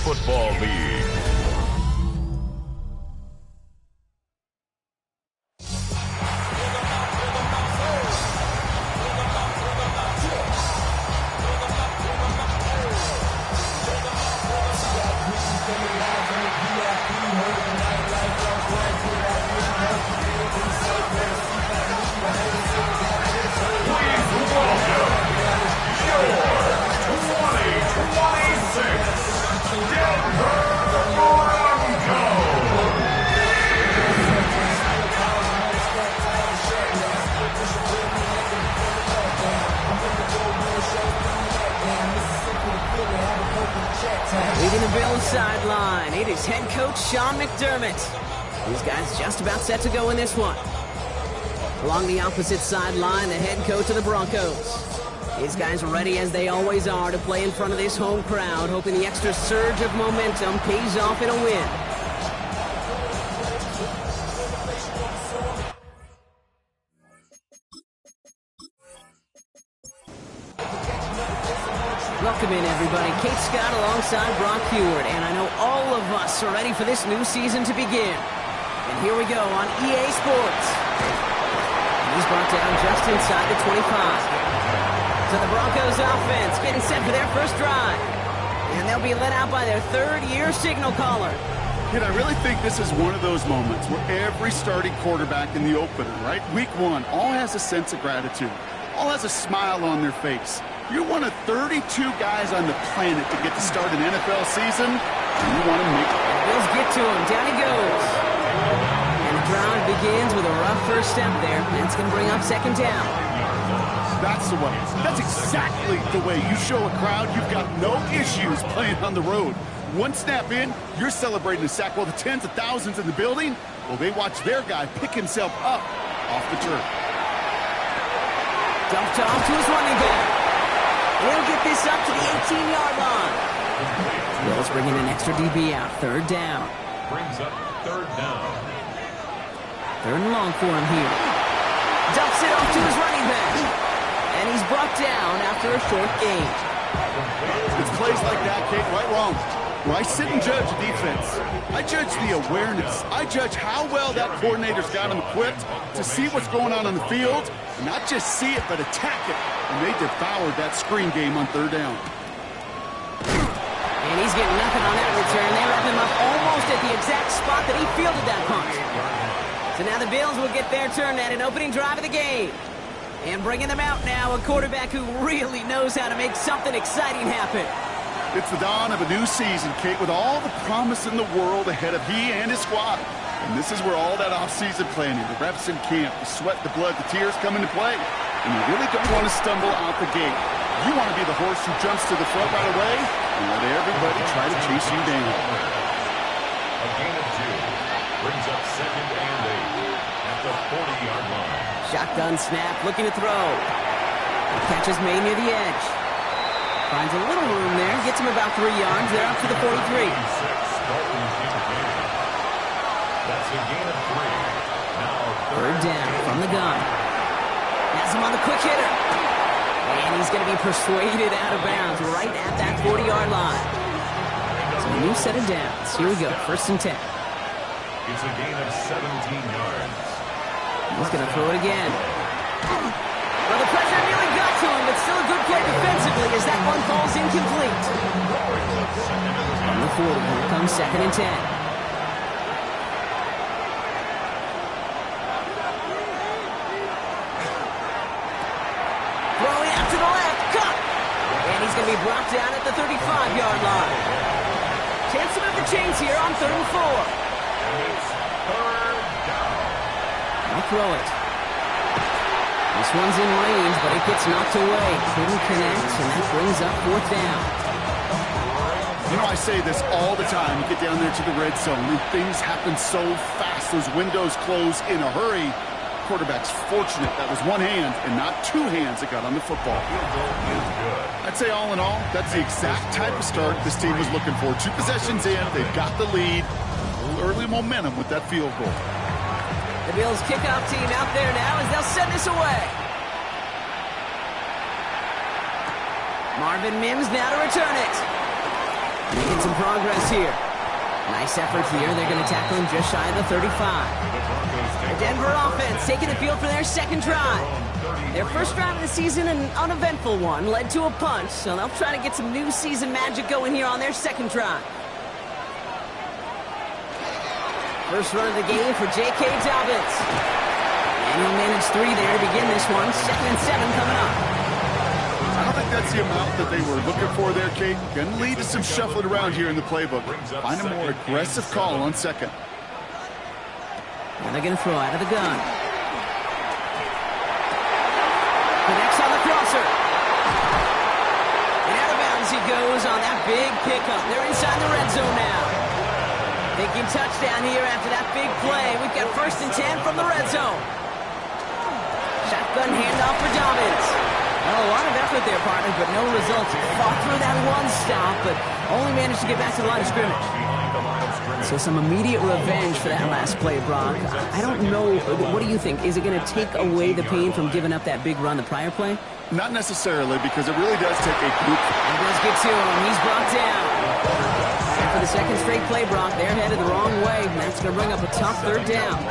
Football League. Leading the Bills sideline, it is head coach Sean McDermott. These guys just about set to go in this one. Along the opposite sideline, the head coach of the Broncos. These guys are ready as they always are to play in front of this home crowd, hoping the extra surge of momentum pays off in a win. Welcome in, everybody. Kate Scott alongside Brock Heward, and I know all of us are ready for this new season to begin. And here we go on EA Sports. And he's brought down just inside the 25. So the Broncos offense getting set for their first drive. And they'll be led out by their third-year signal caller. Kid, I really think this is one of those moments where every starting quarterback in the opener, right? Week one, all has a sense of gratitude. All has a smile on their face. You're one of 32 guys on the planet to get to start an NFL season, and you want to make it. Bills get to him. Down he goes. And the drive begins with a rough first step there. That's going to bring up second down. That's the way. That's exactly the way you show a crowd you've got no issues playing on the road. One snap in, you're celebrating a sack while the tens of thousands in the building, well, they watch their guy pick himself up off the turf. Dumped off to his running back. He'll get this up to the 18-yard line. Bills bringing an extra DB out. Third down. Brings up third down. Third and long for him here. Dumps it off to his running back. And he's brought down after a short gain. It's plays like that, Kate, right wrong. Where I sit and judge a defense, I judge the awareness. I judge how well that coordinator's got him equipped to see what's going on the field, and not just see it, but attack it. And they devoured that screen game on third down. And he's getting nothing on that return. They wrap him up almost at the exact spot that he fielded that punt. So now the Bills will get their turn at an opening drive of the game. And bringing them out now, a quarterback who really knows how to make something exciting happen. It's the dawn of a new season, Kate, with all the promise in the world ahead of he and his squad. And this is where all that off-season planning, the reps in camp, the sweat, the blood, the tears come into play. And you really don't want to stumble out the gate. You want to be the horse who jumps to the front right away and let everybody try to chase you down. A gain of 2. Brings up second and 8 at the 40-yard line. Shotgun snap, looking to throw. The catch is made near the edge. Finds a little room there, gets him about 3 yards. They're up to the 43. That's a gain of 3. Now third down from the gun. Has him on the quick hitter. And he's going to be persuaded out of bounds right at that 40-yard line. So a new set of downs. Here we go, first and 10. It's a gain of 17 yards. He's going to throw it again. Well, the pressure nearly got to him, but still a good play defensively as that one falls incomplete. On the 40, here comes second and 10. Throwing out to the left, cut! And he's going to be brought down at the 35-yard line. Chance to move the chains here on third and 4. It's third down. I'll throw it. This one's in range, but it gets knocked away. Couldn't connect, and that brings up fourth down. You know, I say this all the time. You get down there to the red zone, and things happen so fast. Those windows close in a hurry. Quarterback's fortunate that was one hand and not two hands that got on the football. I'd say all in all, that's the exact type of start this team was looking for. 2 possessions in, they've got the lead. A little early momentum with that field goal. The Bills kickoff team out there now as they'll send this away. Marvin Mims now to return it. Making some progress here. Nice effort here. They're going to tackle him just shy of the 35. The Denver offense taking the field for their second drive. Their first drive of the season, an uneventful one, led to a punt, so they'll try to get some new season magic going here on their second drive. First run of the game for J.K. Dobbins. And he'll manage 3 there to begin this one. 2nd and 7 coming up. I don't think that's the amount that they were looking for there, Kate. Going to lead to some shuffling around here in the playbook. Find a more aggressive call on second. And they're going to throw out of the gun. Connects on the crosser. And out of bounds he goes on that big pickup. They're inside the red zone now. Thinking touchdown here after that big play. We've got 1st and 10 from the red zone. Shotgun handoff for Dobbins. Well, a lot of effort there, partner, but no results. Fought through that one stop, but only managed to get back to the line of scrimmage. So some immediate revenge for that last play, Brock. I don't know. What do you think? Is it going to take away the pain from giving up that big run the prior play? Not necessarily, because it really does take a group. He does get to him. He's brought down. And for the second straight play, Brock, they're headed the wrong way. And that's going to bring up a tough 3rd down.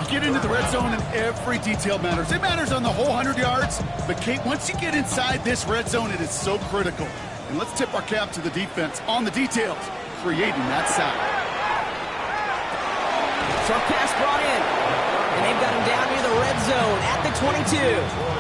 Get into the red zone and every detail matters. It matters on the whole 100 yards. But, Kate, once you get inside this red zone, it is so critical. And let's tip our cap to the defense on the details, creating that sack. Short pass brought in. And they've got him down near the red zone at the 22.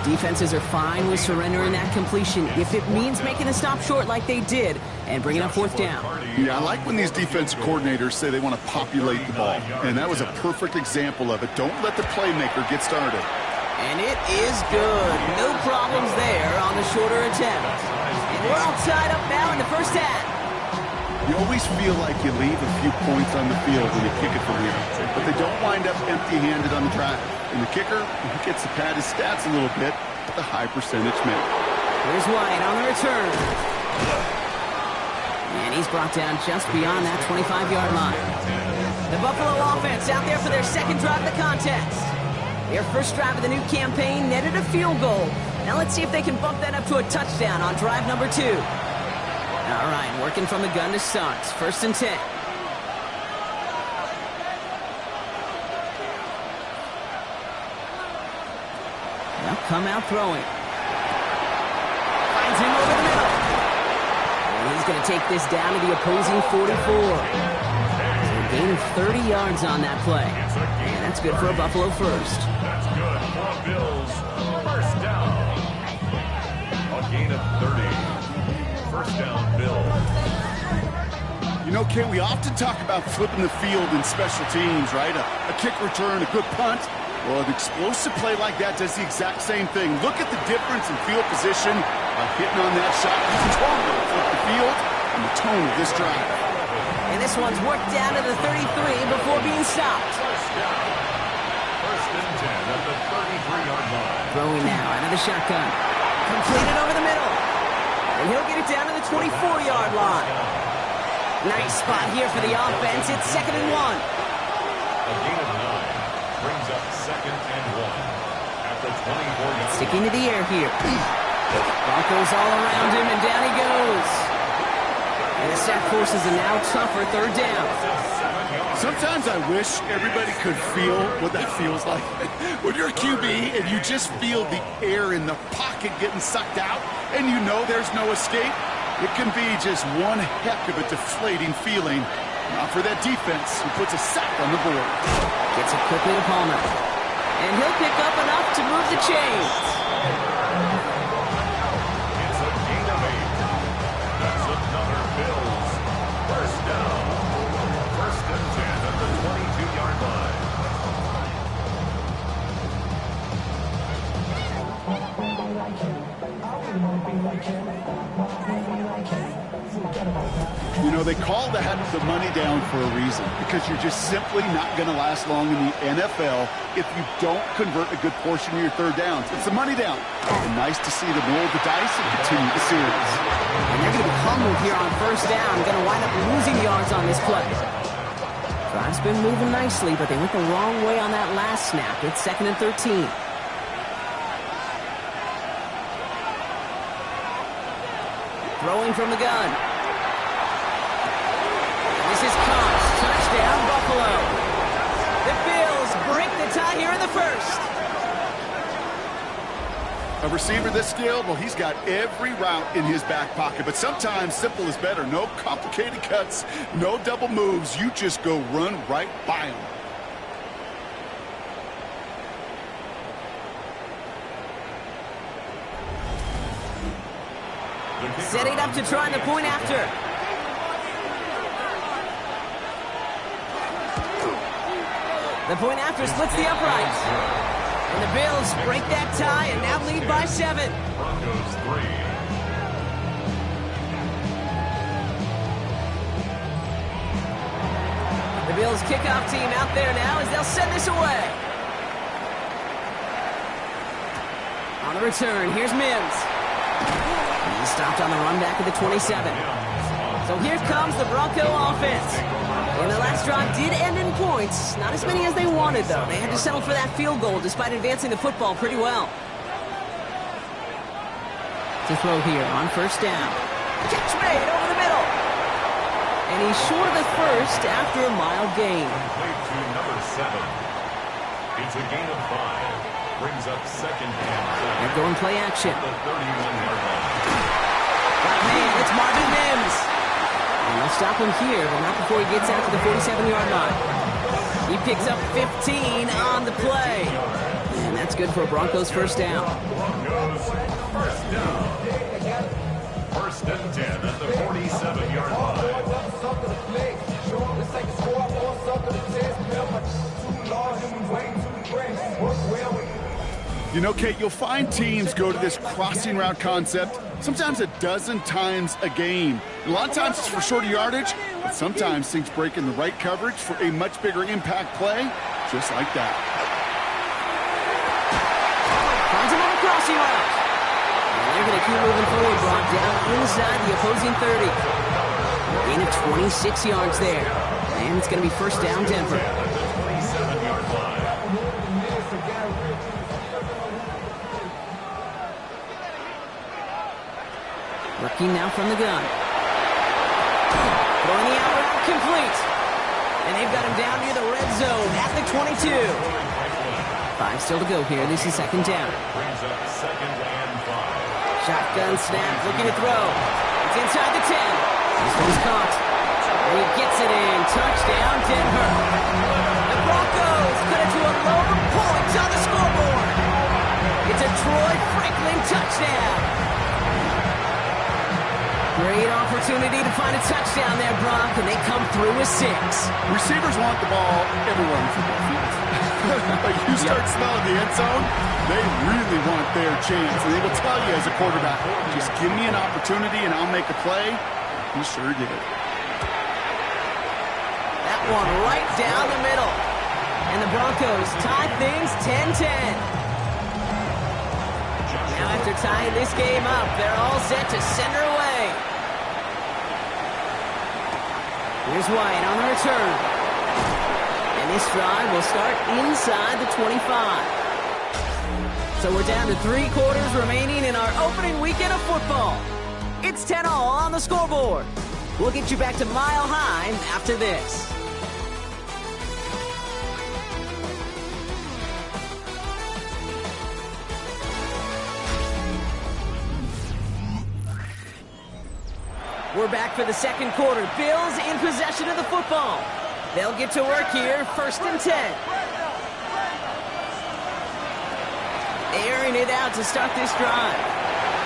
Defenses are fine with surrendering that completion if it means making a stop short like they did and bringing up 4th down. Yeah, I like when these defensive coordinators say they want to populate the ball. And that was a perfect example of it. Don't let the playmaker get started. And it is good. No problems there on the shorter attempt. And we're all tied up now in the first half. You always feel like you leave a few points on the field when you kick it for real. But they don't wind up empty-handed on the drive. And the kicker, he gets to pad his stats a little bit with a high percentage make. Here's White on the return. And he's brought down just beyond that 25-yard line. The Buffalo offense out there for their second drive of the contest. Their first drive of the new campaign netted a field goal. Now let's see if they can bump that up to a touchdown on drive number 2. All right, working from the gun to start. 1st and 10. They'll come out throwing. Finds him over the middle. And he's going to take this down to the opposing 44. So a gain of 30 yards on that play. And that's good for a Buffalo first. That's good for a Bills. First down. A gain of 30. First down, Bills. You know, Kate, we often talk about flipping the field in special teams, right? A kick return, a good punt. Well, an explosive play like that does the exact same thing. Look at the difference in field position by hitting on that shot. You control it, flip the field, and the tone of this drive. And this one's worked down to the 33 before being stopped. First and 10 at the 33-yard line. Throwing now out of the shotgun. Completed over the middle. And he'll get it down to the 24-yard line. Nice spot here for the offense. It's 2nd and 1. A gain of 9 brings up 2nd and 1 at the 24-yard line. Sticking to the air here. Broncos all around him, and down he goes. And the sack forces a now tougher 3rd down. Sometimes I wish everybody could feel what that feels like. When you're a QB and you just feel the air in the pocket getting sucked out and you know there's no escape, it can be just one heck of a deflating feeling. Not for that defense who puts a sack on the board. Gets it quickly to Palmer. And he'll pick up enough to move the chains. It's a gain of 8. That's another Bills. First down. First and 10 at the 22-yard line. You know, they call that the money down for a reason, because you're just simply not going to last long in the NFL if you don't convert a good portion of your 3rd downs. It's the money down. And nice to see them roll the dice and continue the series. And they're going to be humbled here on 1st down. Going to wind up losing yards on this play. Drive's been moving nicely, but they went the wrong way on that last snap. It's 2nd and 13. Throwing from the gun. This is caught. Touchdown, Buffalo. The Bills break the tie here in the first. A receiver this skilled, well, he's got every route in his back pocket. But sometimes simple is better. No complicated cuts, no double moves. You just go run right by him. Setting up to try the point after. The point after splits the uprights. And the Bills break that tie and now lead by 7. Broncos 3. The Bills kickoff team out there now as they'll send this away. On the return, here's Mims. He's stopped on the run back at the 27. So here comes the Bronco offense. And the last drive did end in points. Not as many as they wanted, though. They had to settle for that field goal despite advancing the football pretty well. To throw here on first down. Catch made over the middle. And he's short of the first after a mild gain. Complete to number 7. It's a gain of 5. Brings up second and 7. And going play action. The 31-yard line. Man, it's Marvin Mims. And they'll stop him here, but not before he gets out to the 47-yard line. He picks up 15 on the play. And that's good for a Broncos first down. Broncos first down. First and 10 at the 47-yard line. You know, Kate, you'll find teams go to this crossing route concept sometimes a dozen times a game. A lot of times it's for shorter yardage, but sometimes things break in the right coverage for a much bigger impact play, just like that. Finds him on a crossing route. And they're going to keep moving forward, brought down inside the opposing 30. Gain of 26 yards there. And it's going to be first down, Denver. Working now from the gun. Throwing the out route complete. And they've got him down near the red zone at the 22. 5 still to go here. This is second down. Brings up second and 5. Shotgun snap, looking to throw. It's inside the 10. This one's caught. And he gets it in. Touchdown, Denver. The Broncos cut it to a lone point on the scoreboard. It's a Troy Franklin touchdown. Great opportunity to find a touchdown there, Brock, and they come through with 6. Receivers want the ball everywhere on the football field. Like you start smelling the end zone, they really want their chance. And they will tell you as a quarterback, just give me an opportunity and I'll make a play. He sure did. That one right down the middle. And the Broncos tie things 10-10. Now after tying this game up, they're all set to send her away. Here's White on the return. And this drive will start inside the 25. So we're down to 3 quarters remaining in our opening weekend of football. It's 10-all on the scoreboard. We'll get you back to Mile High after this. We're back for the second quarter. Bills in possession of the football. They'll get to work here, first and 10. Airing it out to start this drive.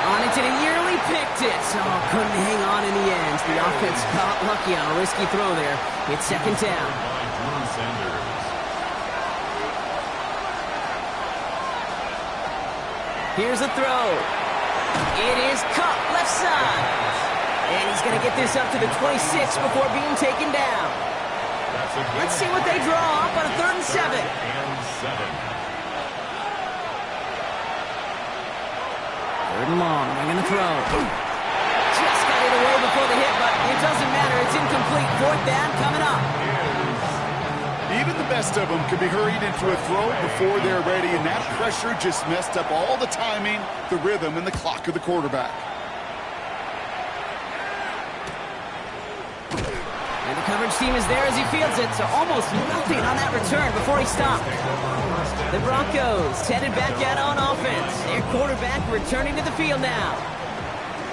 On it to the yearly picked it. Oh, couldn't hang on in the end. The offense got lucky on a risky throw there. It's second down. Here's a throw. It is caught left side. And he's going to get this up to the 26 before being taken down. Let's see what they draw up on a 3rd and 7. Third and long. They're going to throw. Just got it away before the hit, but it doesn't matter. It's incomplete. 4th down coming up. Even the best of them can be hurried into a throw before they're ready, and that pressure just messed up all the timing, the rhythm, and the clock of the quarterback. Coverage team is there as he fields it, so almost nothing on that return before he stopped. The Broncos headed back out on offense. Their quarterback returning to the field now.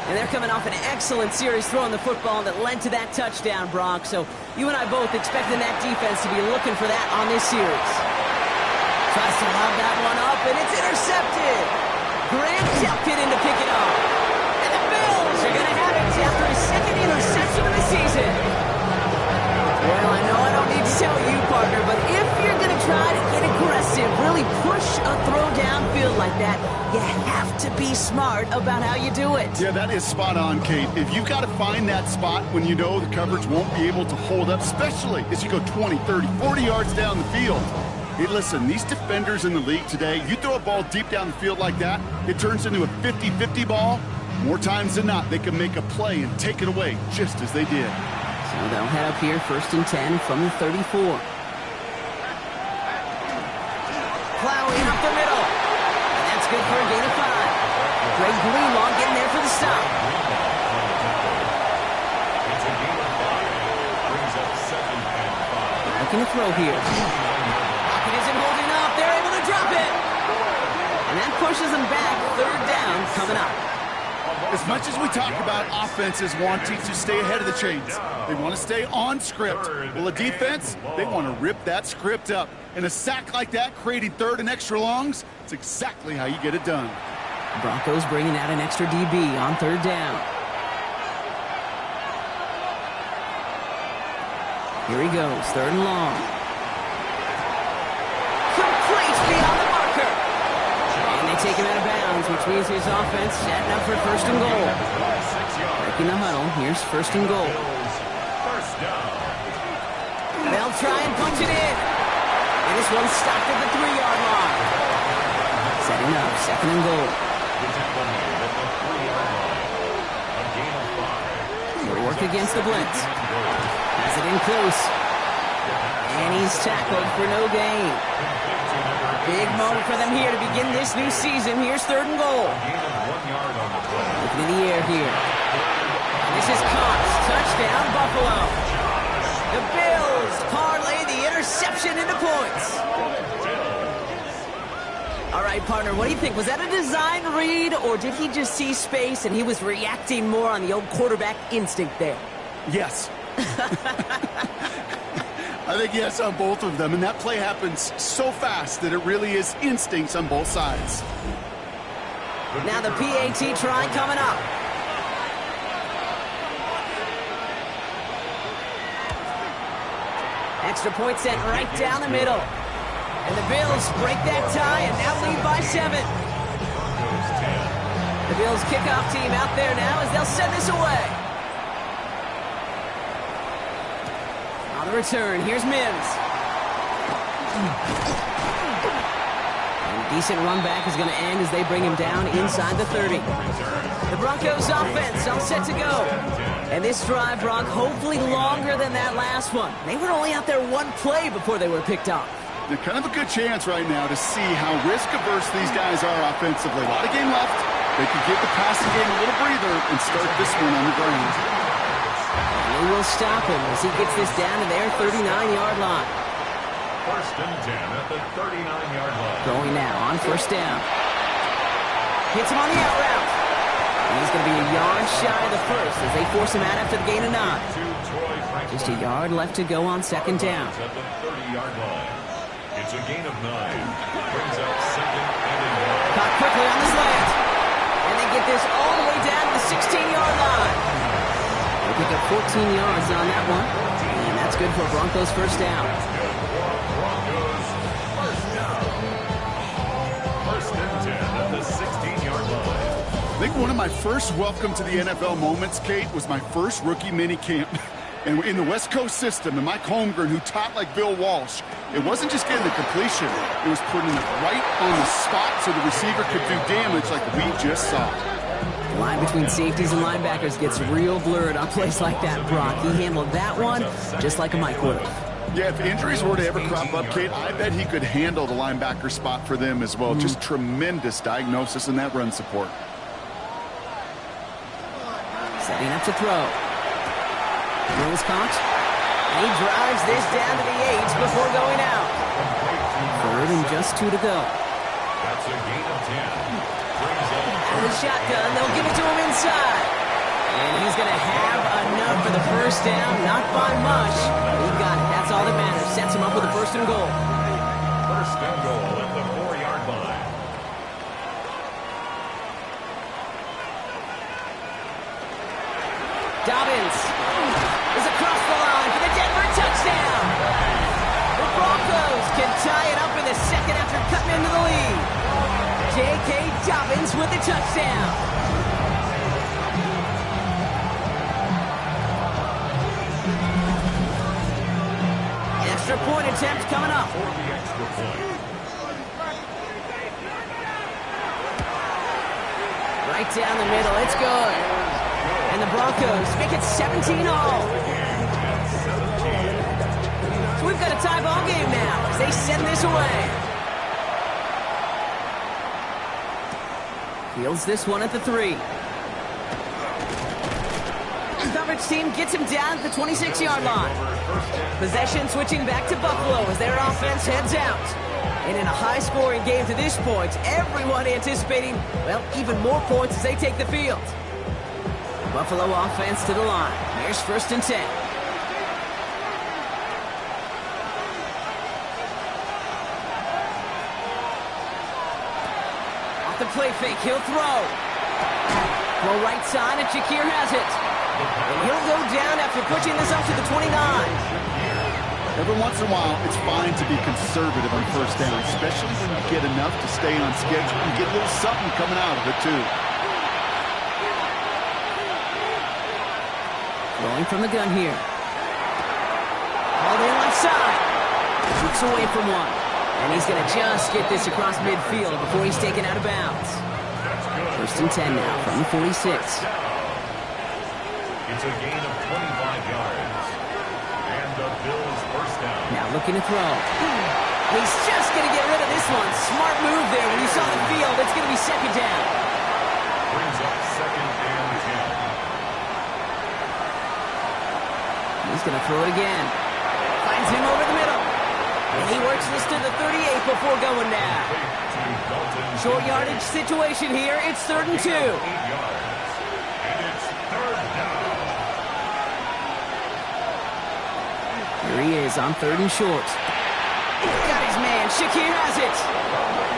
And they're coming off an excellent series throwing the football that led to that touchdown, Brock. So you and I both expecting that defense to be looking for that on this series. Tries to lob that one up, and it's intercepted. Grant tapped it in to pick it off. And the Bills are going to have it after his second interception of the season. Well, I know I don't need to tell you, partner, but if you're going to try to get aggressive, really push a throw downfield like that, you have to be smart about how you do it. Yeah, that is spot on, Kate. If you've got to find that spot when you know the coverage won't be able to hold up, especially as you go 20, 30, 40 yards down the field. Hey, listen, these defenders in the league today, you throw a ball deep down the field like that, it turns into a 50-50 ball. More times than not, they can make a play and take it away just as they did. So they'll head up here, 1st and 10 from the 34. Plowing up the middle. And that's good for a gain of 5. Greg Greenlaw getting there for the stop. Looking to throw here. Pocket isn't holding up. They're able to drop it. And that pushes them back. 3rd down coming up. As much as we talk about offenses wanting to stay ahead of the chains, they want to stay on script. Well, a defense, they want to rip that script up. And a sack like that, creating 3rd and extra longs, it's exactly how you get it done. Broncos bringing out an extra DB on 3rd down. Here he goes, 3rd and long. Complete beyond the marker. And they take him out of bounds, which means his offense setting up for 1st and goal. Breaking the huddle, here's 1st and goal. They'll try and punch it in. And this one's stopped at the 3-yard line. Setting up, 2nd and goal. He'll work against the blitz. Has it in close. And he's tackled for no gain. Big moment for them here to begin this new season. Here's 3rd and goal. Looking in the air here. And this is caught. Touchdown, Buffalo. The Bills parlay the interception into points. All right, partner, what do you think? Was that a design read, or did he just see space and he was reacting more on the old quarterback instinct there? Yes. I think yes on both of them, and that play happens so fast that it really is instincts on both sides. Now the PAT try coming up. Extra point sent right down the middle. And the Bills break that tie and now lead by 7. The Bills kickoff team out there now as they'll send this away. On the return, here's Mims. And decent run back is going to end as they bring him down inside the 30. The Broncos offense all set to go. And this drive, Brock, hopefully longer than that last one. They were only out there one play before they were picked off. They're kind of a good chance right now to see how risk-averse these guys are offensively. A lot of game left. They could give the passing game a little breather and start this one on the ground. They will stop him as he gets this down to their 39-yard line. 1st and 10 at the 39-yard line. Going now on 1st down. Hits him on the out route. And he's going to be a yard shy of the first as they force him out after the gain of 9. Just a yard left to go on 2nd down. At the 30-yard line. It's a gain of 9. Brings out 2nd and 1. Caught quickly on the slant. And they get this all the way down to the 16-yard line. They pick up 14 yards on that one. And that's good for Broncos 1st down. Broncos 1st down. 1st and 10 at the 16-yard line. I think one of my first welcome to the NFL moments, Kate, was my first rookie mini camp. And in the West Coast system, and Mike Holmgren, who taught like Bill Walsh, it wasn't just getting the completion. It was putting it right on the spot so the receiver could do damage like we just saw. The line between safeties and linebackers gets real blurred on plays like that, Brock. He handled that one just like a Mike would have. Yeah, if injuries were to ever crop up, Kate, I bet he could handle the linebacker spot for them as well. Just tremendous diagnosis in that run support. Setting up to throw. Wills caught. He drives this down to the 8 before going out. Third and just 2 to go. That's a gain of 10. Out of the shotgun, they'll give it to him inside. And he's going to have enough for the first down, not by much. He got it. That's all that matters. Sets him up with a first and goal. First and goal at the 4-yard line. Dobbins is across the line for the Denver touchdown. The Broncos can tie it up in the second after cutting into the lead. J.K. Dobbins with the touchdown. Extra point attempt coming up. For the extra point. Right down the middle. It's good. And the Broncos make it 17-all. So we've got a tie ball game now as they send this away. Fields this one at the 3. Coverage team gets him down at the 26-yard line. Possession switching back to Buffalo as their offense heads out. And in a high-scoring game to this point, everyone anticipating, well, even more points as they take the field. Buffalo offense to the line. Here's first and 10. Off the play fake, he'll throw. Throw right side, and Shakir has it. And he'll go down after pushing this up to the 29. Every once in a while, it's fine to be conservative on first down, especially when you get enough to stay on schedule and get a little something coming out of it, too. Throwing from the gun here. All the way left side. Shoots away from one. And he's going to just get this across midfield before he's taken out of bounds. First and 10 now from the 46. It's a gain of 25 yards. And the Bills first down. Now looking to throw. He's just going to get rid of this one. Smart move there. When you saw the field, it's going to be second down. Brings up second and 10. He's going to throw it again. Finds him over the middle. And he works this to the 38 before going down. Short yardage situation here. It's third and 2. 8 yards. And it's third down. Here he is on third and short. Got his man. Shakir has it.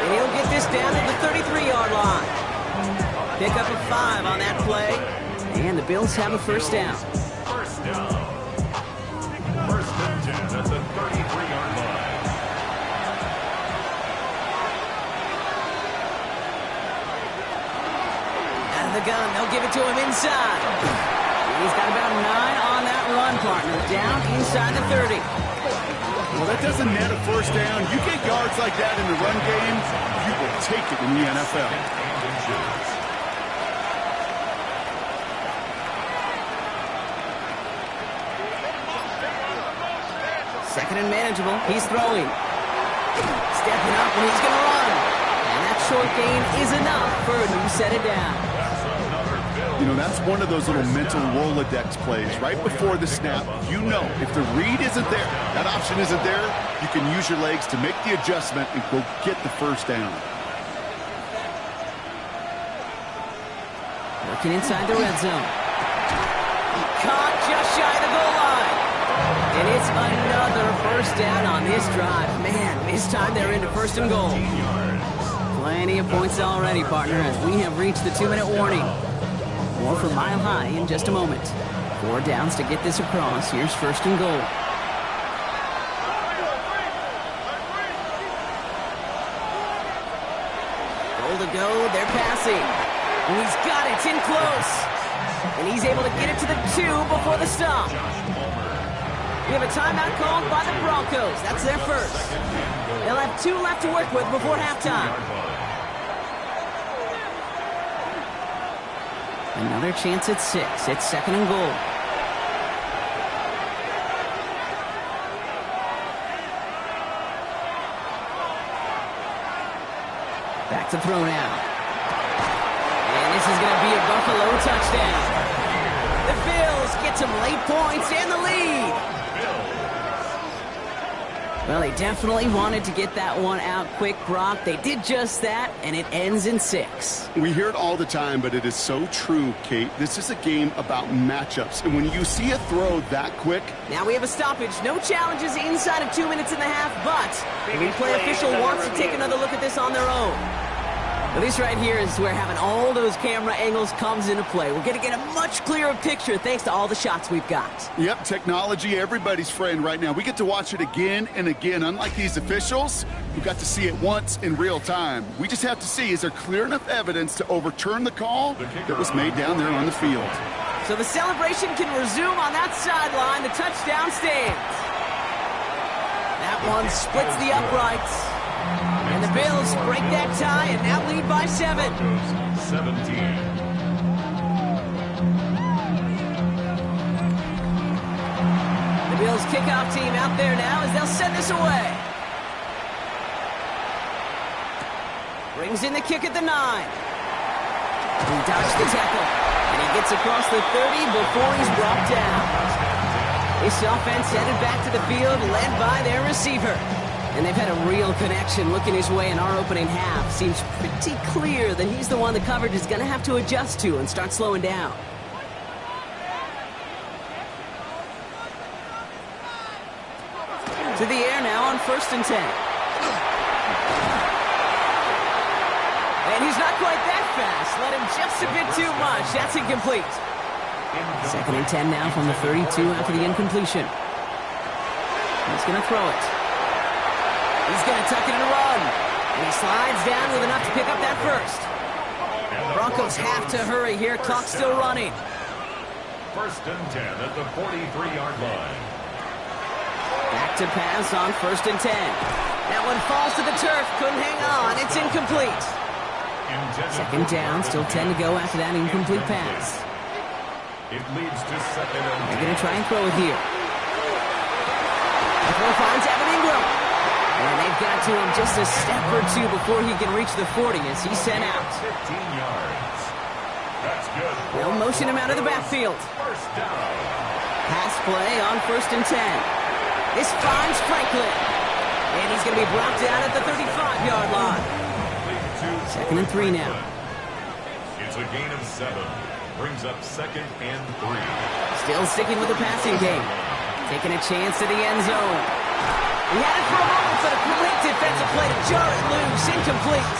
And he'll get this down to the 33-yard line. Pick up a 5 on that play. And the Bills have a first down. First down. First and 10 at the 33-yard line. Out of the gun. They'll give it to him inside. He's got about 9 on that run, partner. Down inside the 30. Well, that doesn't net a first down. You get yards like that in the run game, you will take it in the NFL. Second and manageable. He's throwing. Stepping up, and he's going to run. And that short gain is enough for a new set it down. You know, that's one of those little mental Rolodex plays. Right before the snap, you know if the read isn't there, that option isn't there, you can use your legs to make the adjustment and go get the first down. Working inside the red zone. Caught just shy of the goal line. And it's another first down on this drive. Man, this time they're into first and goal. Plenty of points already, partner, as we have reached the 2-minute warning. More for Mile High in just a moment. 4 downs to get this across. Here's first and goal. Goal to go. They're passing. And he's got it. It's in close. And he's able to get it to the 2 before the stop. We have a timeout called by the Broncos. That's their first. They'll have 2 left to work with before halftime. Another chance at 6. It's second and goal. Back to throw now. And this is going to be a Buffalo touchdown. The Bills get some late points and the lead. Well, they definitely wanted to get that one out quick, Brock. They did just that, and it ends in 6. We hear it all the time, but it is so true, Kate. This is a game about matchups, and when you see a throw that quick... Now we have a stoppage. No challenges inside of 2 minutes and a half, but the replay official wants to take another look at this on their own. Well, this right here is where having all those camera angles comes into play. We're going to get a much clearer picture thanks to all the shots we've got. Yep, technology, everybody's friend right now. We get to watch it again and again. Unlike these officials, we got to see it once in real time. We just have to see, is there clear enough evidence to overturn the call that was made down there on the field? So the celebration can resume on that sideline. The touchdown stands. That one splits the uprights. And the Bills break that tie and now lead by 7. 17. The Bills kickoff team out there now as they'll send this away. Brings in the kick at the 9. He dodged the tackle. And he gets across the 30 before he's brought down. This offense headed back to the field led by their receiver. And they've had a real connection looking his way in our opening half. Seems pretty clear that he's the one the coverage is going to have to adjust to and start slowing down. To the air now on 1st and 10. And he's not quite that fast. Let him just a bit too much. That's incomplete. 2nd and 10 now from the 32 after the incompletion. He's going to throw it. He's going to tuck it and run. And he slides down with enough to pick up that first. Broncos have to hurry here. Clock's still running. 1st and 10 at the 43-yard line. Back to pass on 1st and 10. That one falls to the turf. Couldn't hang on. It's incomplete. 2nd down. Still 10 to go after that incomplete pass. It leads to 2nd and 10. They're going to try and throw it here. The throw finds Evan Ingram. And they've got to him just a step or two before he can reach the 40 as he's sent out. 15 yards. That's good. They'll motion him out of the backfield. 1st down. Pass play on 1st and 10. This finds Franklin. And he's going to be brought down at the 35-yard line. 2nd and 3 now. It's a gain of 7. Brings up 2nd and 3. Still sticking with the passing game. Taking a chance to the end zone. He had it for a moment, but a great defensive play to jar it loose. Incomplete.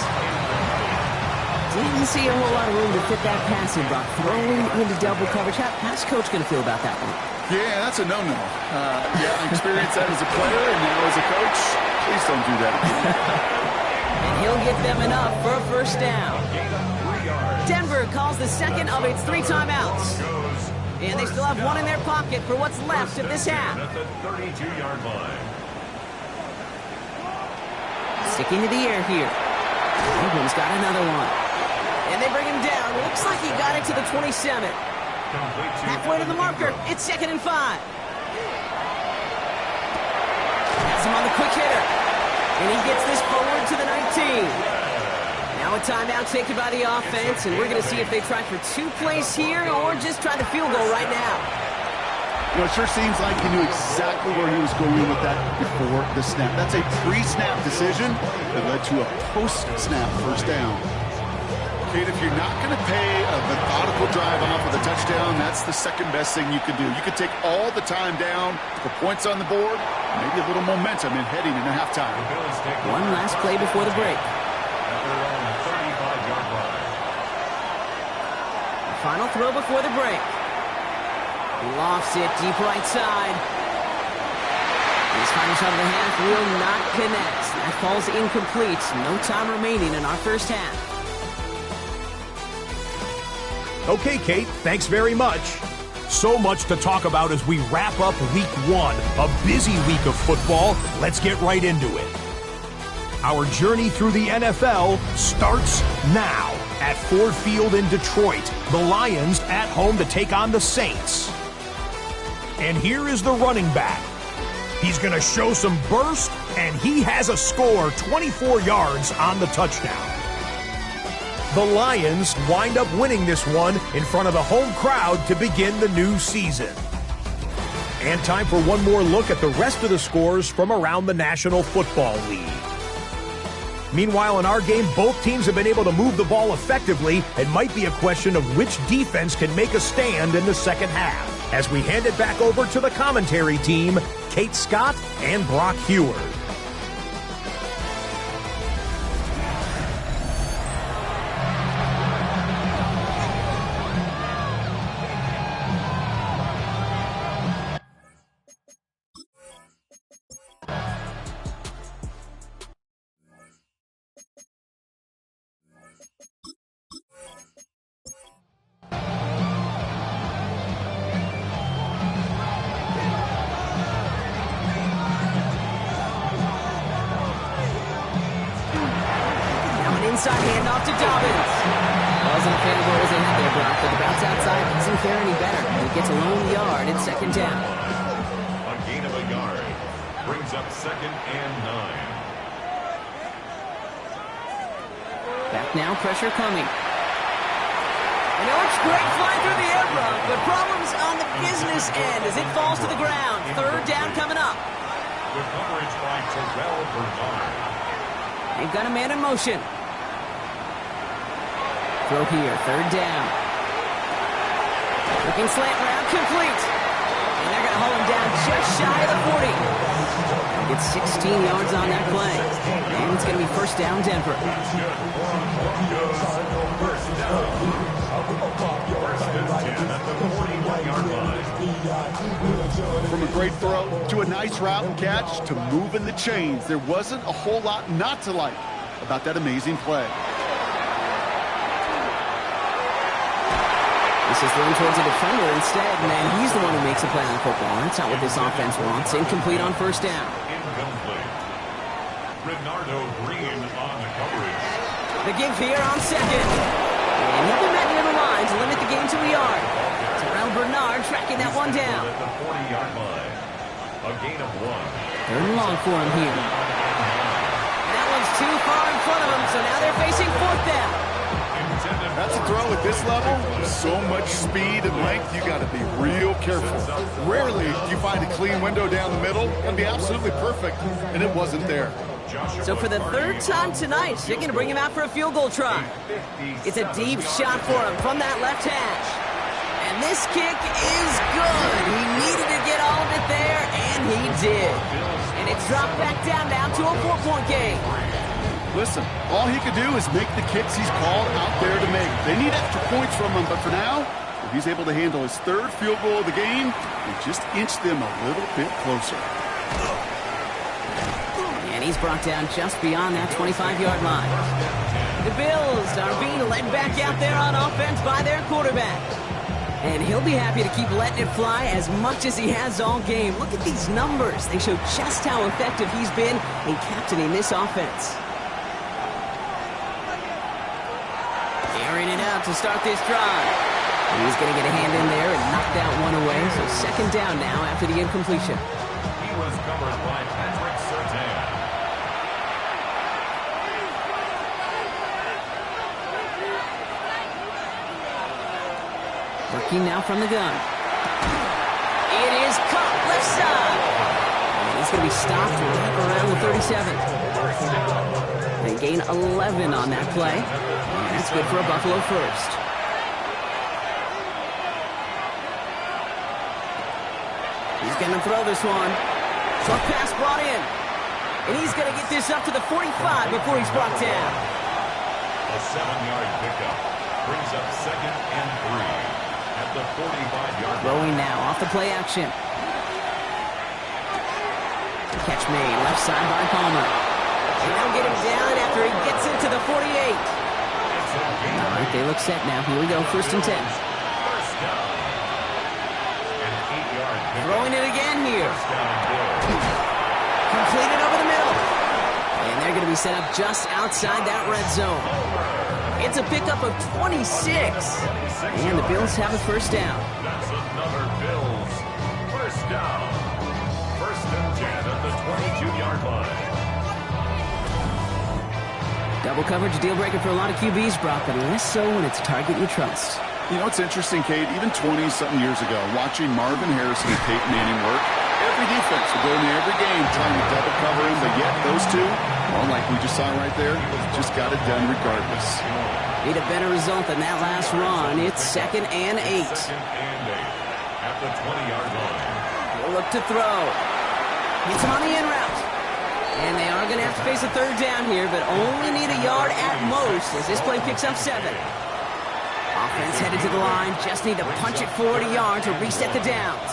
Didn't see a whole lot of room to fit that pass in, Brock. Throwing into double coverage. How's Coach going to feel about that one? Yeah, that's a no-no. Yeah, I experienced that as a player, and now as a coach, please don't do that again. And he'll get them enough for a 1st down. Denver calls the 2nd of its 3 timeouts. And they still have 1 in their pocket for what's left of this half. At the 32-yard line. Sticking to the air here. Ingram's got another one. And they bring him down. Looks like he got it to the 27. Halfway to the marker. It's 2nd and 5. Has him on the quick hitter. And he gets this forward to the 19. Now a timeout taken by the offense, and we're going to see if they try for 2 plays here or just try the field goal right now. You know, it sure seems like he knew exactly where he was going with that before the snap. That's a pre-snap decision that led to a post-snap 1st down. Kate, if you're not going to pay a methodical drive off with a touchdown, that's the 2nd best thing you can do. You can take all the time down, put points on the board, maybe a little momentum in heading into halftime. One last play before the break. At their own 35-yard line. Final throw before the break. Lofts it deep right side. His final shot of the half will not connect. That falls incomplete. No time remaining in our 1st half. Okay, Kate, thanks very much. So much to talk about as we wrap up week 1. A busy week of football. Let's get right into it. Our journey through the NFL starts now at Ford Field in Detroit. The Lions at home to take on the Saints. And here is the running back. He's going to show some burst, and he has a score, 24 yards on the touchdown. The Lions wind up winning this one in front of the home crowd to begin the new season. And time for one more look at the rest of the scores from around the National Football League. Meanwhile, in our game, both teams have been able to move the ball effectively. It might be a question of which defense can make a stand in the second half. As we hand it back over to the commentary team, Kate Scott and Brock Heward. Inside handoff to Dobbins. Wasn't a fan of what was in there, Brock, but the bounce outside doesn't fare any better. He gets a lone yard at second down. A gain of a yard brings up 2nd and 9. Back now, pressure coming. You know, it's great flying through the air, Brock, but problems on the business end as it falls to the ground. 3rd down coming up. The coverage by Terrell Bernard. They've got a man in motion. Throw here, 3rd down. Looking slant route, complete. And they're going to hold him down just shy of the 40. Gets 16 yards on that play. And it's going to be 1st down, Denver. First down. 1st and 10 at the 41-yard line. From a great throw to a nice route and catch to moving the chains, there wasn't a whole lot not to like about that amazing play. This is thrown towards a defender instead, and he's the one who makes a play on football. That's not what this offense wants. Incomplete on 1st down. Incomplete. Renardo Green on the coverage. The give here on 2nd. And he'll be met near the line to limit the game to a yard. Terrell Bernard tracking that one down. At the 40-yard line. A gain of 1. 3rd and long for him here. That one's too far in front of him, so now they're facing 4th down. That's a throw at this level. So much speed and length, you got to be real careful. Rarely do you find a clean window down the middle. It'd be absolutely perfect, and it wasn't there. So for the 3rd time tonight, they're going to bring him out for a field goal try. It's a deep shot for him from that left hash. And this kick is good. He needed to get all of it there, and he did. And it's dropped back down to a 4-point game. Listen, all he could do is make the kicks he's called out there to make. They need extra points from him, but for now, if he's able to handle his 3rd field goal of the game, he just inched them a little bit closer. And he's brought down just beyond that 25-yard line. The Bills are being led back out there on offense by their quarterback. And he'll be happy to keep letting it fly as much as he has all game. Look at these numbers. They show just how effective he's been in captaining this offense. Airing it out to start this drive. And he's going to get a hand in there and knock that one away. So 2nd down now after the incompletion. He was covered by Patrick Surtain. Working now from the gun. It is caught left side. And he's going to be stopped right around the 37. They gain 11 on that play. And that's good for a Buffalo 1st. He's going to throw this one. Short pass brought in. And he's going to get this up to the 45 before he's brought down. A 7-yard pickup brings up 2nd and 3. At the 45-yard line. Throwing now off the play action. Catch made left side by Palmer. And they'll get him down after he gets into the 48. All right, they look set now. Here we go, 1st and 10. First down. An 8-yard pickup. Throwing it again here. First down and 4. Completed over the middle. And they're going to be set up just outside that red zone. It's a pickup of 26. And the Bills have a 1st down. That's another Bills. First down. 1st and 10 at the 22-yard line. Double coverage, deal breaker for a lot of QBs, Brock, but less so when it's a target you trust. You know, it's interesting, Kate, even 20-something years ago, watching Marvin Harrison and Peyton Manning work, every defense would go into every game trying to double cover him, but yet those two, well, like we just saw right there, just got it done regardless. Need a better result than that last run. It's 2nd and 8. At the 20-yard line. He'll look to throw. Gets him on the in route. And they are going to have to face a 3rd down here, but only need a yard at most as this play picks up 7. Offense headed to the line. Just need to punch it forward a yard to reset the downs.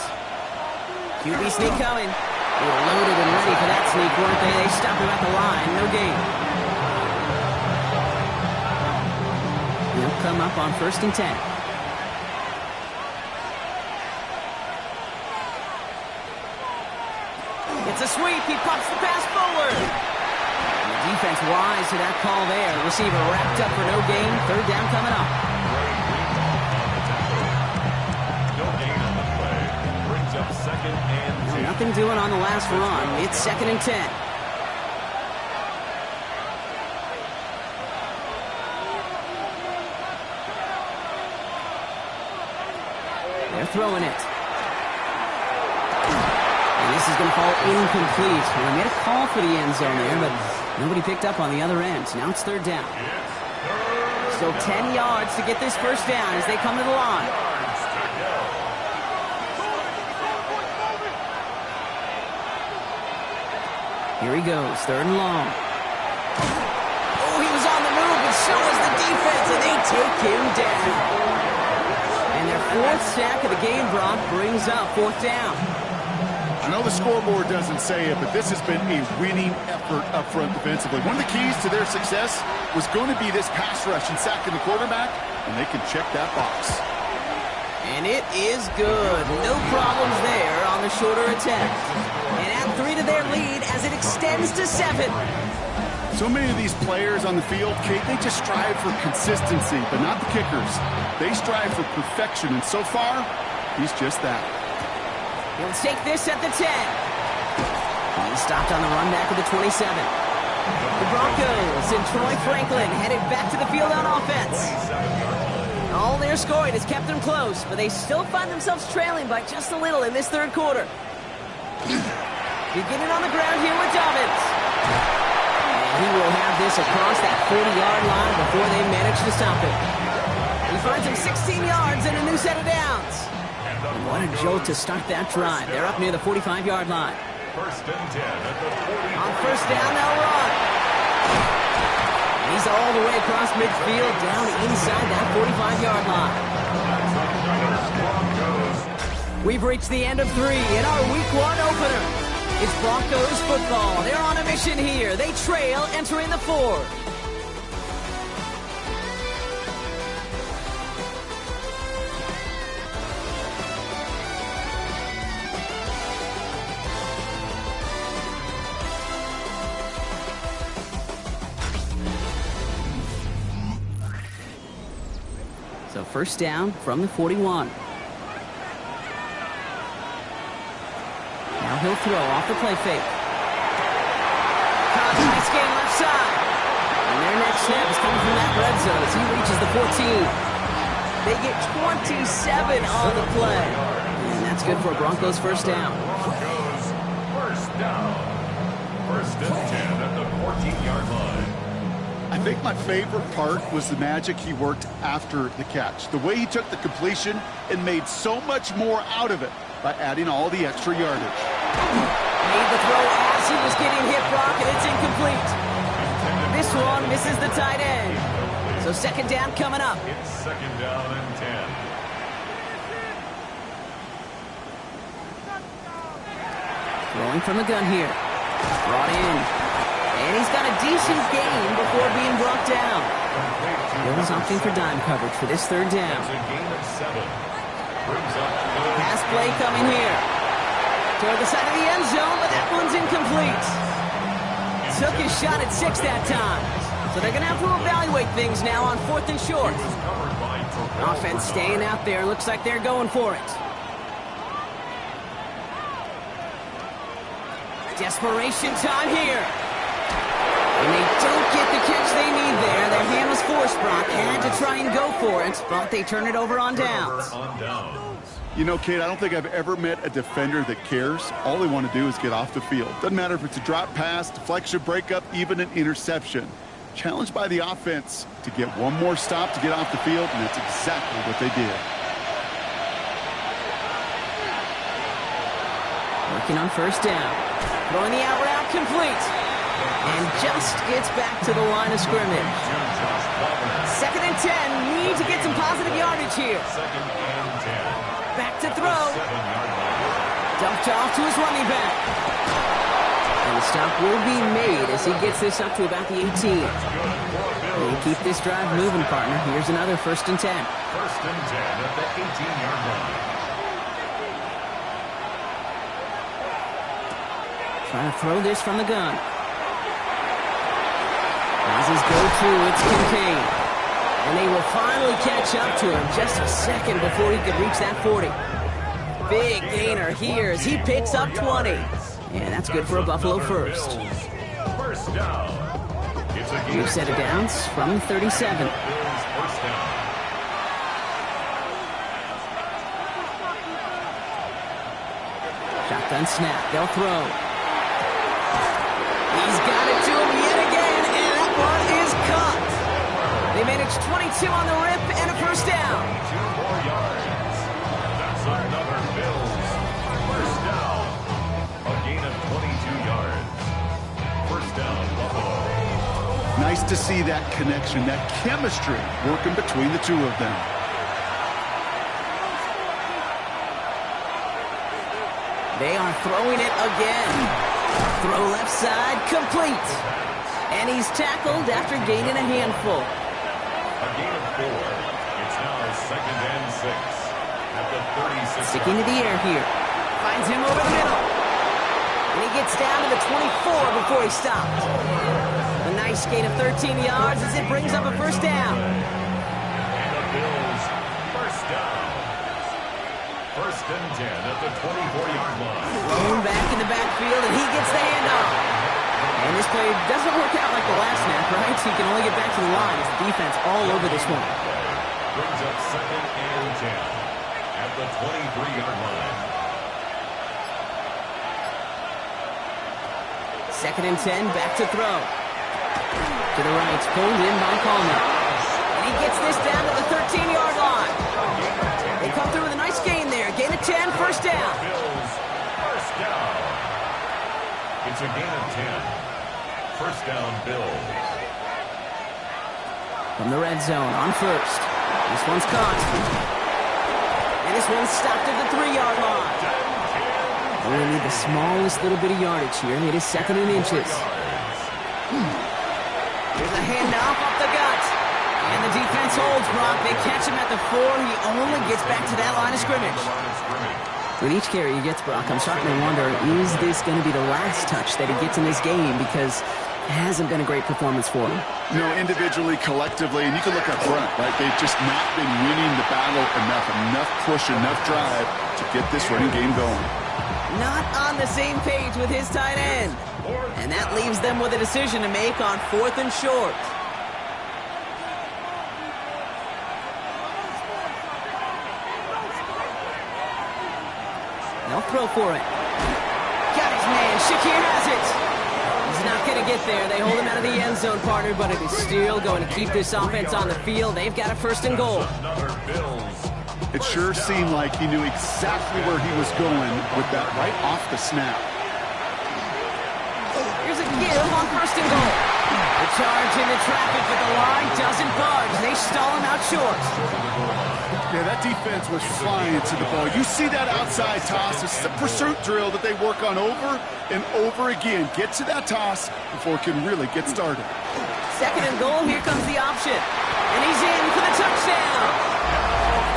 QB sneak coming. They were loaded and ready for that sneak, weren't they? They stopped him at the line. No gain. He'll come up on 1st and 10. It's a sweep. He pops the pass forward. And the defense wise to that call there. Receiver wrapped up for no gain. 3rd down coming up. No gain on the play. Brings up 2nd and 10. Nothing doing on the last run. It's 2nd and 10. They're throwing it. And this is going to fall incomplete. Well, they made a call for the end zone there, but nobody picked up on the other end. Now it's 3rd down. Still 10 yards to get this 1st down as they come to the line. Here he goes, 3rd and long. Oh, he was on the move, but so was the defense, and they take him down. And their 4th sack of the game, Brock, brings up 4th down. I know the scoreboard doesn't say it, but this has been a winning effort up front defensively. One of the keys to their success was going to be this pass rush and sacking the quarterback, and they can check that box. And it is good. No problems there on the shorter attempt. And add 3 to their lead as it extends to 7. So many of these players on the field, Kate, they just strive for consistency, but not the kickers. They strive for perfection, and so far, he's just that. He'll take this at the 10. He's stopped on the run back of the 27. The Broncos and Troy Franklin headed back to the field on offense. All their scoring has kept them close, but they still find themselves trailing by just a little in this 3rd quarter. Beginning on the ground here with Dobbins. And he will have this across that 40-yard line before they manage to stop it. He finds him 16 yards and a new set of downs. And what a jolt to start that drive. They're up near the 45-yard line. 1st and 10 at the 40. On 1st down, they'll run. And he's all the way across midfield, down inside that 45-yard line. We've reached the end of 3 in our Week 1 opener. It's Broncos football. They're on a mission here. They trail entering the 4th. So 1st down from the 41. Now he'll throw off the play fake. Nice game left side. And their next snap is coming from that red zone as he reaches the 14. They get 27 on the play. And that's good for a Broncos 1st down. Broncos 1st down. 1st and 10 at the 14-yard line. I think my favorite part was the magic he worked after the catch. The way he took the completion and made so much more out of it by adding all the extra yardage. Made the throw as he was getting hit, Brock, and it's incomplete. This one misses the tight end. So 2nd down coming up. It's 2nd down and 10. Throwing from the gun here. Brought in. And he's got a decent gain before being brought down. Bills opting for dime coverage for this 3rd down. It's a gain of 7. Pass play coming here. Toward the side of the end zone, but that one's incomplete. Took his shot at 6 that time. So they're going to have to evaluate things now on 4th and short. Offense staying out there. Looks like they're going for it. Desperation time here. And they don't get the catch they need there. Their hand was forced, Brock. Had to try and go for it, but they turn it over on downs. You know, Kate, I don't think I've ever met a defender that cares. All they want to do is get off the field. Doesn't matter if it's a drop pass, deflection, breakup, even an interception. Challenged by the offense to get one more stop to get off the field, and that's exactly what they did. Working on first down. Throwing the out route complete. And just gets back to the line of scrimmage. 2nd and 10. Need to get some positive yardage here. Back to throw. Dumped off to his running back. And the stop will be made as he gets this up to about the 18. They keep this drive moving, partner. Here's another 1st and 10. 1st and 10 at the 18-yard line. Trying to throw this from the gun. As his go-to, it's Kincaid. And they will finally catch up to him just a second before he could reach that 40. Big gainer here as he picks up 20. And that's good for a Buffalo first. First down. New set of downs from 37. Shotgun snap. They'll throw. He's got it to him yet again, and that one is caught. They manage 22 on the rip and a first down. 2 more yards. That's another Bills. First down. A gain of 22 yards. First down, Buffalo. Nice to see that connection, that chemistry working between the two of them. They are throwing it again. Throw left side, complete. And he's tackled after gaining a handful. A gain of 4. It's now 2nd and 6 at the 36. Sticking to the air here. Finds him over the middle. And he gets down to the 24 before he stopped. A nice gain of 13 yards as it brings up a first down. And the Bills first down. 1st and 10 at the 24-yard line. Thrown back in the backfield, and he gets the handoff. And this play doesn't work out like the last snap, right? He can only get back to the line as the defense all over this one. Brings up 2nd and 10 at the 23-yard line. 2nd and 10, back to throw. To the right, pulled in by Coleman. And he gets this down to the 13-yard line. They come through with a nice gain there. Gain of 10, first down. Bills first down. It's a gain of 10. First down, Bills. From the red zone on first. This one's caught. And this one's stopped at the 3-yard line. Only need the smallest little bit of yardage here. It is 2nd and inches. Here's a handoff off the gut. And the defense holds, Brock. They catch him at the 4. He only gets back to that line of scrimmage. With each carry he gets, Brock, I'm starting to wonder, is this going to be the last touch that he gets in this game? Because it hasn't been a great performance for him. No, individually, collectively, and you can look up front, right? They've just not been winning the battle enough push, enough drive to get this running game going. Not on the same page with his tight end. And that leaves them with a decision to make on 4th and short. They'll throw for it. Got his man. Shakir has it. He's not going to get there. They hold him out of the end zone, partner, but it is still going to keep this offense on the field. They've got a 1st and goal. Another Bills. It sure seemed like he knew exactly where he was going with that right off the snap. Here's a give on 1st and goal. The charge into traffic, but the line doesn't budge. They stall him out short. Yeah, that defense was flying to the ball. You see that outside toss. This is a pursuit drill that they work on over and over again. Get to that toss before it can really get started. 2nd and goal. Here comes the option. And he's in for the touchdown.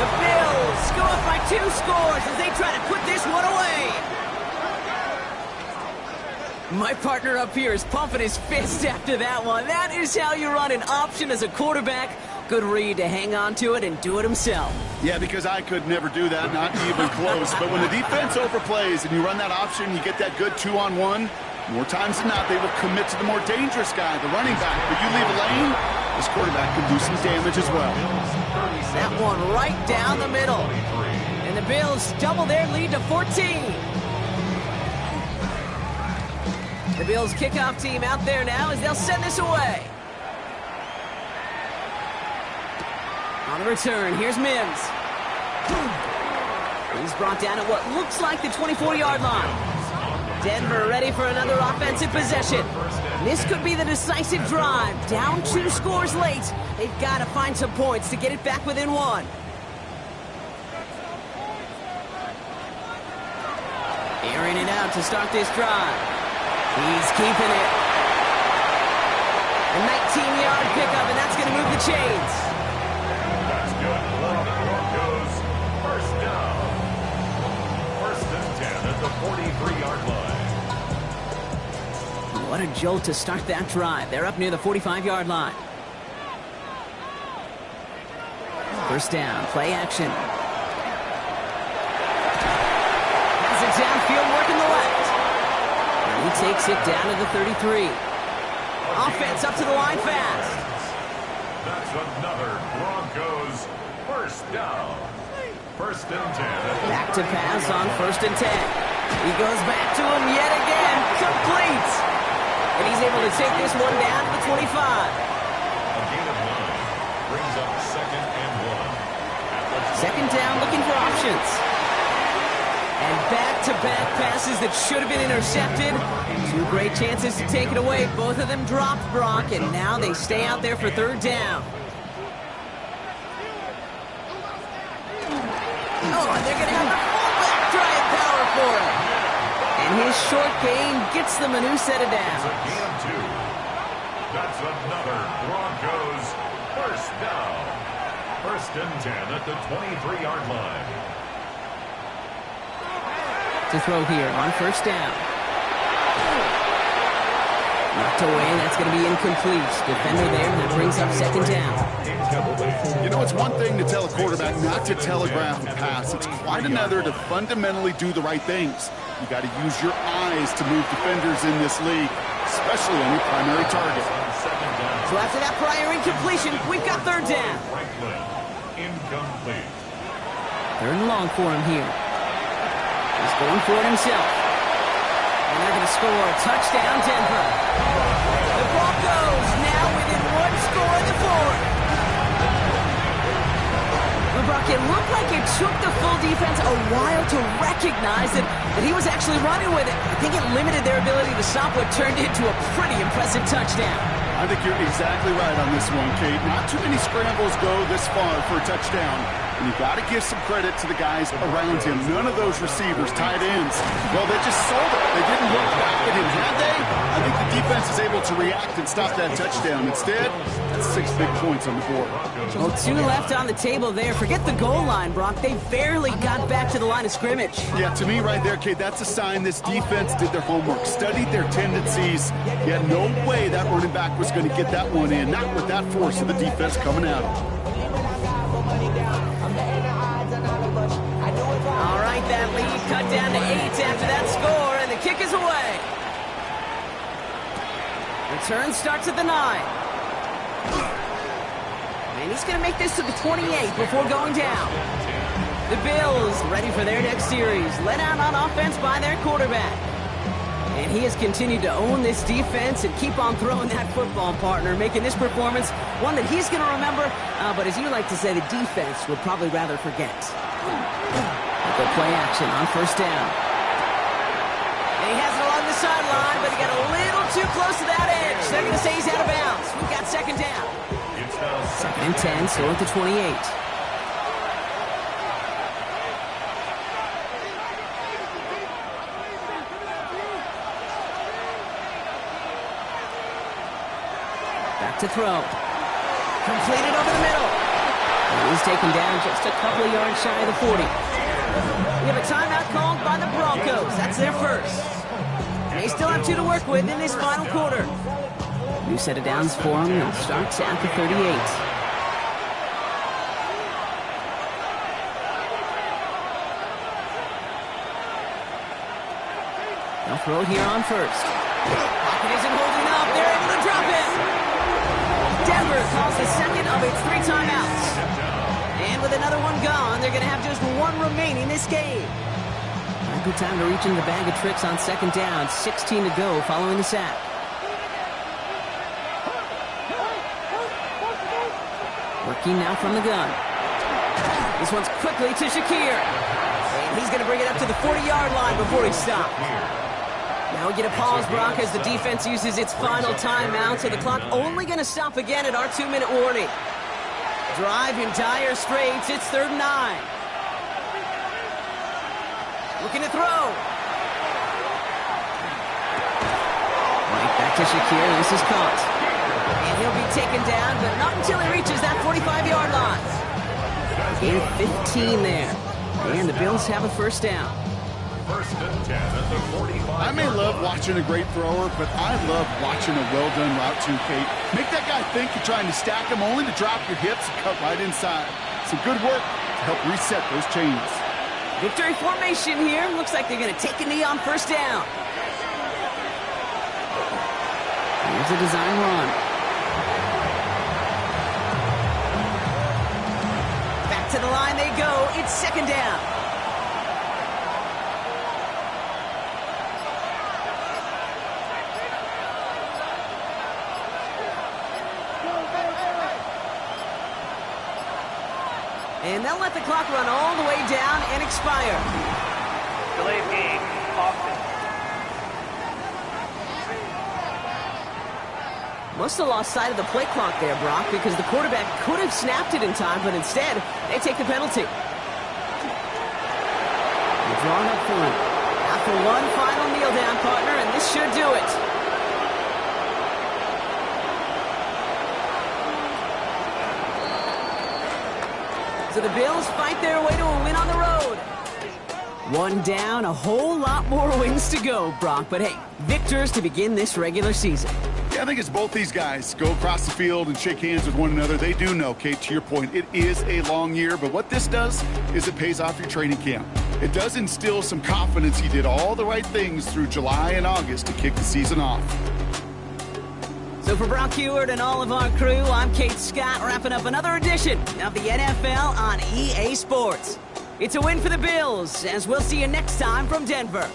The Bills go up by 2 scores as they try to put this one away. My partner up here is pumping his fist after that one. That is how you run an option as a quarterback. Good read to hang on to it and do it himself. Yeah, because I could never do that, not even close. But when the defense overplays and you run that option, you get that good 2-on-1, More times than not, they will commit to the more dangerous guy, the running back. But you leave a lane, this quarterback can do some damage as well. That one right down the middle. And the Bills double their lead to 14. The Bills kickoff team out there now as they'll send this away. On the return, here's Mims. He's brought down at what looks like the 24-yard line. Denver ready for another offensive possession. This could be the decisive drive. Down 2 scores late. They've got to find some points to get it back within 1. Airing it out to start this drive. He's keeping it. A 19-yard pickup, and that's going to move the chains. That's good. Broncos, first down. First and 10 at the 43-yard line. What a jolt to start that drive. They're up near the 45-yard line. First down, play action. Has it downfield, working the left. And he takes it down to the 33. Offense up to the line fast. That's another Broncos first down. First and 10. Back to pass on first and 10. He goes back to him yet again. Complete. And he's able to take this one down to the 25. A gain of 9 brings up second and 1. Second down, looking for options. And back-to-back passes that should have been intercepted. 2 great chances to take it away. Both of them dropped, Brock, and now they stay out there for third down. Oh, and they're going to have the fullback trying power for it. And his short gain gets them a new set of It's a downs. gain of 2. That's another Broncos first down. First and 10 at the 23-yard line. To throw here on first down. Knocked away, that's going to be incomplete. Defender there, and that brings up second down. You know, it's one thing to tell a quarterback not to telegraph a pass. It's quite another to fundamentally do the right things. You got to use your eyes to move defenders in this league, especially on your primary target. So after that prior incompletion, we've got third down. Franklin, incomplete. Third and long for him here. He's going for it himself. And they're going to score a touchdown, Denver. The Broncos now within 1 score in the fourth. Well, Brock, it looked like it took the full defense a while to recognize that he was actually running with it. I think it limited their ability to stop what turned into a pretty impressive touchdown. I think you're exactly right on this one, Kate. Not too many scrambles go this far for a touchdown. And you got to give some credit to the guys around him. None of those receivers, tight ends, well, they just sold it. They didn't look back at him, had they? I think the defense is able to react and stop that touchdown. Instead, that's 6 big points on the board. Well, 2 left on the table there. Forget the goal line, Brock. They barely got back to the line of scrimmage. Yeah, to me right there, Kate, that's a sign this defense did their homework, studied their tendencies. You had no way that running back was going to get that one in, not with that force of the defense coming at him. All right, that lead cut down to 8 after that score, and the kick is away. Return starts at the 9. And he's going to make this to the 28 before going down. The Bills ready for their next series, led out on offense by their quarterback. And he has continued to own this defense and keep on throwing that football, partner, making this performance one that he's going to remember, but as you like to say, the defense would probably rather forget. Go play action on first down. And he has it along the sideline, but he got a little too close to that edge. They're going to say he's out of bounds. We've got second down. Second and 10, still at the 28. Back to throw. Completed over the middle. And he's taken down just a couple of yards shy of the 40. We have a timeout called by the Broncos. That's their first. And they still have 2 to work with in this final quarter. New set of downs for them, and it starts at the 38. They'll throw here on first. Pocket isn't holding up. They're able to drop it. Denver calls the second of its 3 timeouts. And with another one gone, they're going to have just 1 remaining this game. A good time to reach in the bag of tricks on second down. 16 to go following the sack. Working now from the gun. This one's quickly to Shakir. And he's going to bring it up to the 40-yard line before he stops. Now we get a pause, Brock, as the defense uses its final timeout, so the clock only going to stop again at our 2-minute warning. Drive in dire straits. It's 3rd and 9. Looking to throw. Right back to Shakir. This is caught. And he'll be taken down, but not until he reaches that 45-yard line. Gain 15 there. And the Bills have a first down. First and 10 at the 45. I may love watching a great thrower, but I love watching a well-done route too, Kate. Make that guy think you're trying to stack him only to drop your hips and cut right inside. Some good work to help reset those chains. Victory formation here. Looks like they're going to take a knee on first down. Here's a design run. Back to the line they go. It's 2nd down. And they'll let the clock run all the way down and expire. Delayed game, Austin. Must have lost sight of the play clock there, Brock, because the quarterback could have snapped it in time, but instead, they take the penalty. They're drawn up through. After one final kneel down, partner, and this should do it. So the Bills fight their way to a win on the road. 1 down, a whole lot more wins to go, Brock. But hey, victors to begin this regular season. Yeah, I think it's both these guys go across the field and shake hands with one another. They do know, Kate, to your point, it is a long year. But what this does is it pays off your training camp. It does instill some confidence. He did all the right things through July and August to kick the season off. So for Brock Heward and all of our crew, I'm Kate Scott, wrapping up another edition of the NFL on EA Sports. It's a win for the Bills, as we'll see you next time from Denver.